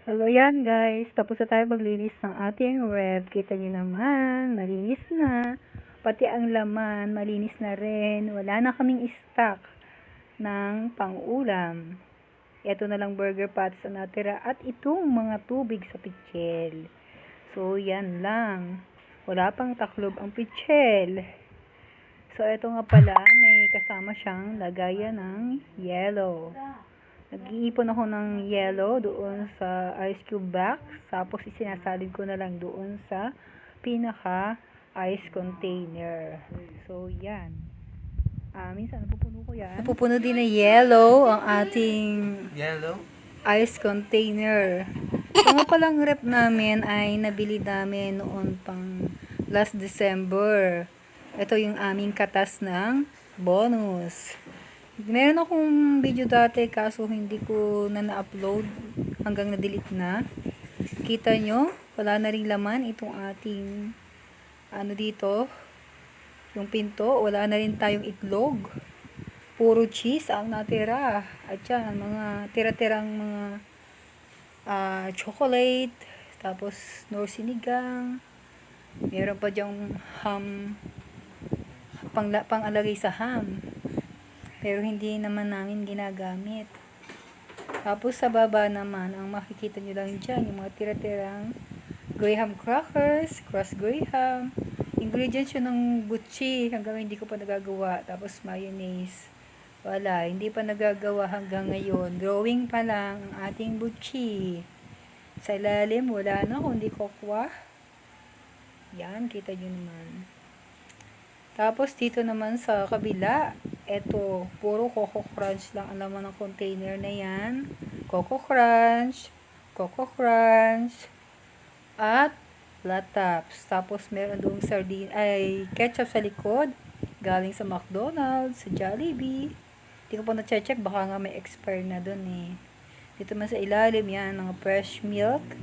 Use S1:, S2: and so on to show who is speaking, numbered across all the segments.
S1: Hello yan guys, tapos na tayo maglinis ng ating ref. Kita nyo naman, malinis na. Pati ang laman, malinis na rin. Wala na kaming stock ng pang-ulam. Ito na lang burger patties na natira at itong mga tubig sa pichel. So yan lang. Wala pang taklob ang pichel. So ito nga pala, may kasama siyang lagayan ng yellow. Nag-iipon ako ng yellow doon sa ice cube box. Tapos isinasalid ko na lang doon sa pinaka ice container. So yan. Minsan napupuno ko yan. Napupuno din na yellow ang ating ice container. Ito nga palang rep namin ay nabili namin noon pang last December. Ito yung aming katas ng bonus. Meron akong video dati kaso hindi ko na-upload hanggang na-delete na. Kita nyo, wala na ring laman itong ating dito, yung pinto. Wala na rin tayong itlog. Puro cheese ang natira. At yan, mga tira-tirang mga chocolate, tapos nor sinigang. Meron pa dyang ham, pang-alagay sa ham. Pero hindi naman namin ginagamit. Tapos sa baba naman, ang makikita nyo lang dyan, yung mga tira-tirang graham crackers, crushed graham. Ingredients yun ng butchi, hanggang hindi ko pa nagagawa. Tapos mayonnaise. Wala, hindi pa nagagawa hanggang ngayon. Drawing pa lang ang ating butchi. Sa ilalim, wala na, kundi kokwa. Yan, kita nyo naman. Tapos dito naman sa kabila, eto, puro Coco Crunch lang ang laman ng container na yan. Coco Crunch, at Lataps. Tapos meron doong ketchup sa likod, galing sa McDonald's, sa Jollibee. Hindi ko pa na-check, baka nga may expire na doon eh. Dito man sa ilalim yan, mga fresh milk.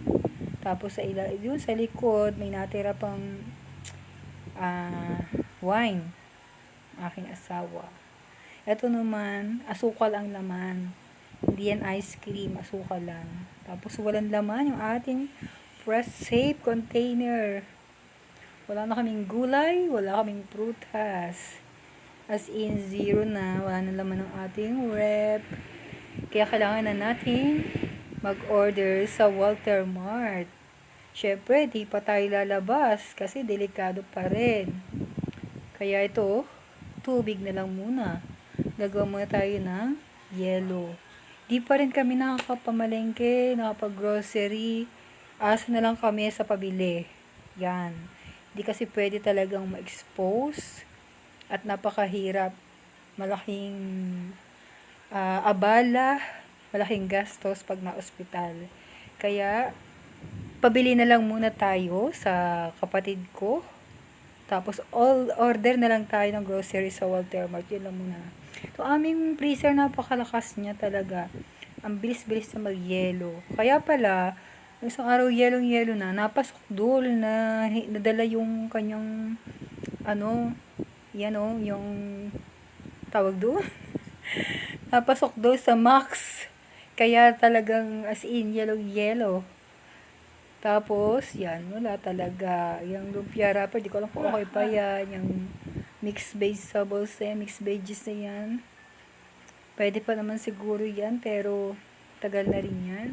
S1: Tapos sa ilalim, yun sa likod, may natira pang wine, aking asawa. Ito naman, asukal ang laman. Hindi yan ice cream, asukal lang. Tapos walang laman yung ating press safe container. Wala na kaming gulay, wala kaming prutas. As in, zero na. Wala na laman ng ating rep. Kaya kailangan na natin mag-order sa Walter Mart. Syempre, di pa tayo lalabas kasi delikado pa rin. Kaya ito, tubig na lang muna. Gagawa muna tayo ng yellow. Di pa rin kami nakakapamalengke, nakapag-grocery. Asa na lang kami sa pabili. Yan. Di kasi pwede talagang ma-expose. At napakahirap. Malaking abala, malaking gastos pag na-ospital. Kaya, pabili na lang muna tayo sa kapatid ko. Tapos, order na lang tayo ng grocery sa Walter Mart. Yun lang muna. So, aming freezer, napakalakas niya talaga. Ang bilis-bilis na mag-yelo. Kaya pala, isang araw yelong-yelo na, napasok doon na nadala yung kanyang, yung tawag doon. Napasok doon sa Max. Kaya talagang as in, yellow-yellow. Tapos, yan, wala talaga. Yung lumpia wrapper, di ko alam kung okay pa yan. Yung mixed vegetables mixed veggies na yan. Pwede pa naman siguro yan, pero tagal na rin yan.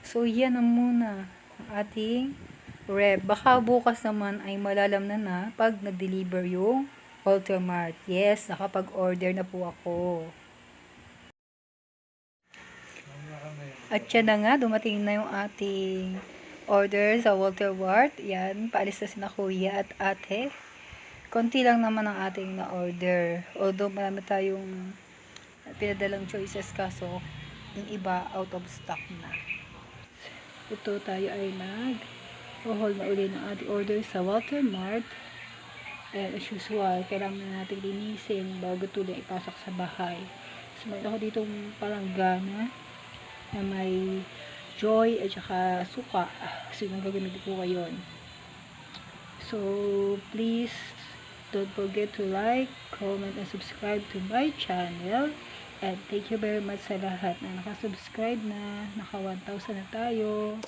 S1: So, yan na muna ang ating rep. Baka bukas naman ay malalam na pag na-deliver yung Walter Mart. Yes, nakapag-order na po ako. At yan na nga, dumating na yung ating order sa Walter Mart. Yan, paalis na sina kuya at ate. Konti lang naman ang ating na-order. Although marami tayong pinadalang choices, kaso yung iba out of stock na. Ito tayo ay nag-haul na uli ng ating order sa Walter Mart. And as usual, kailangan na natin linisin bago tuloy ipasok sa bahay. So, mayroon ako ditong palanggana na may joy at saka suka. So, yung gagamitin ko ngayon. So, please don't forget to like, comment, and subscribe to my channel. And thank you very much sa lahat na nakasubscribe na, naka 1,000 na tayo.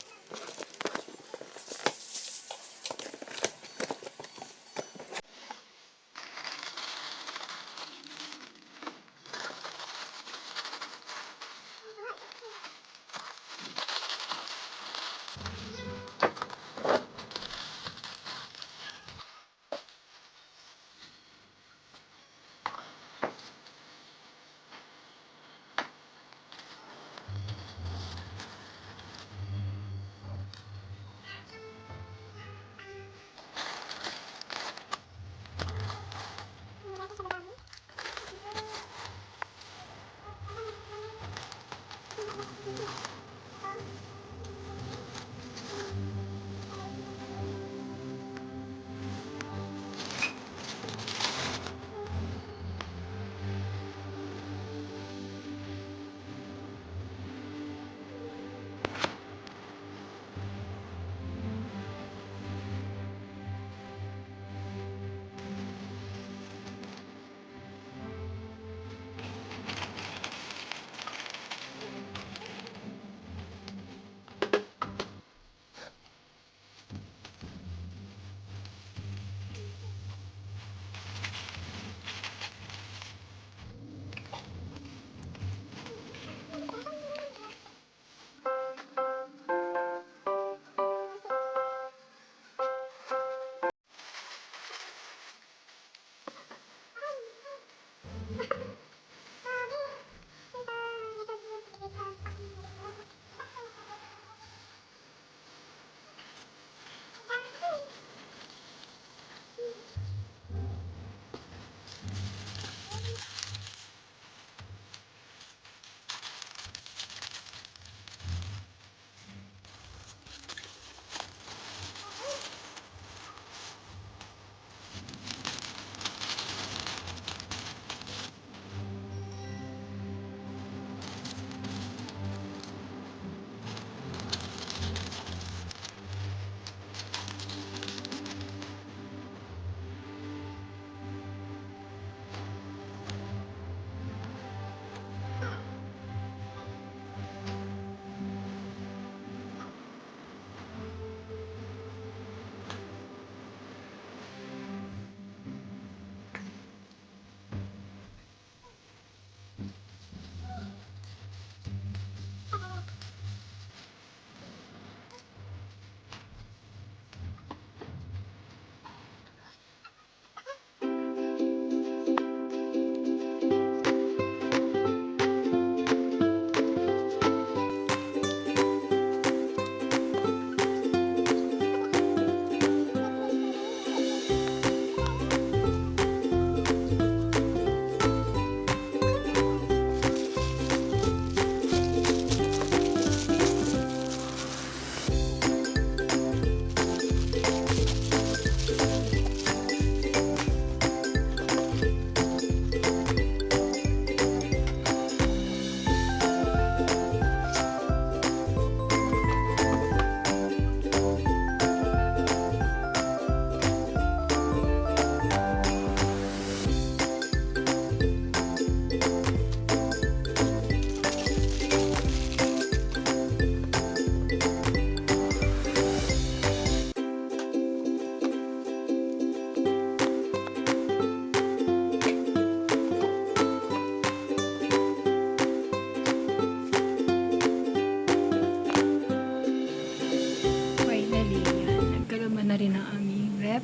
S1: Na rin ang aming rep.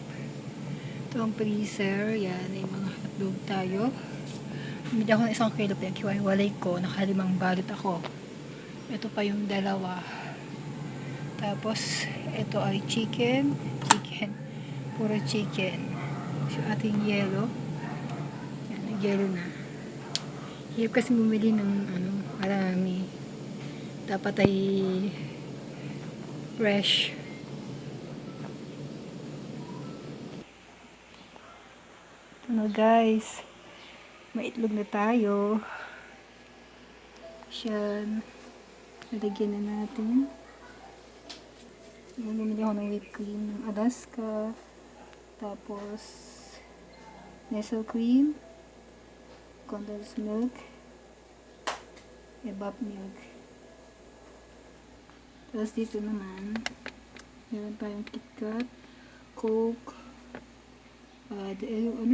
S1: Ito ang freezer. Yan, may mga hotdog tayo. Bumili ako ng 1 kilo pinaghiwa-hiwalay ko. Nakalimang balot ako. Ito pa yung dalawa. Tapos, ito ay chicken. Puro chicken. So, ating yellow. Yan, nag-yellow na. Hirap kasi bumili ng marami. Dapat ay fresh. Ano guys, may itlog na tayo. Siyan, nalagyan na natin. Bumili ako ng whipped cream ng Alaska. Tapos, Nestle cream, condensed milk, Evap milk. Tapos dito naman, meron tayong KitKat, Coke,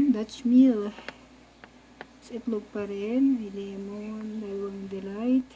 S1: Dutch Mill. Tapos itlog pa rin, may lemon, dalawang Delight,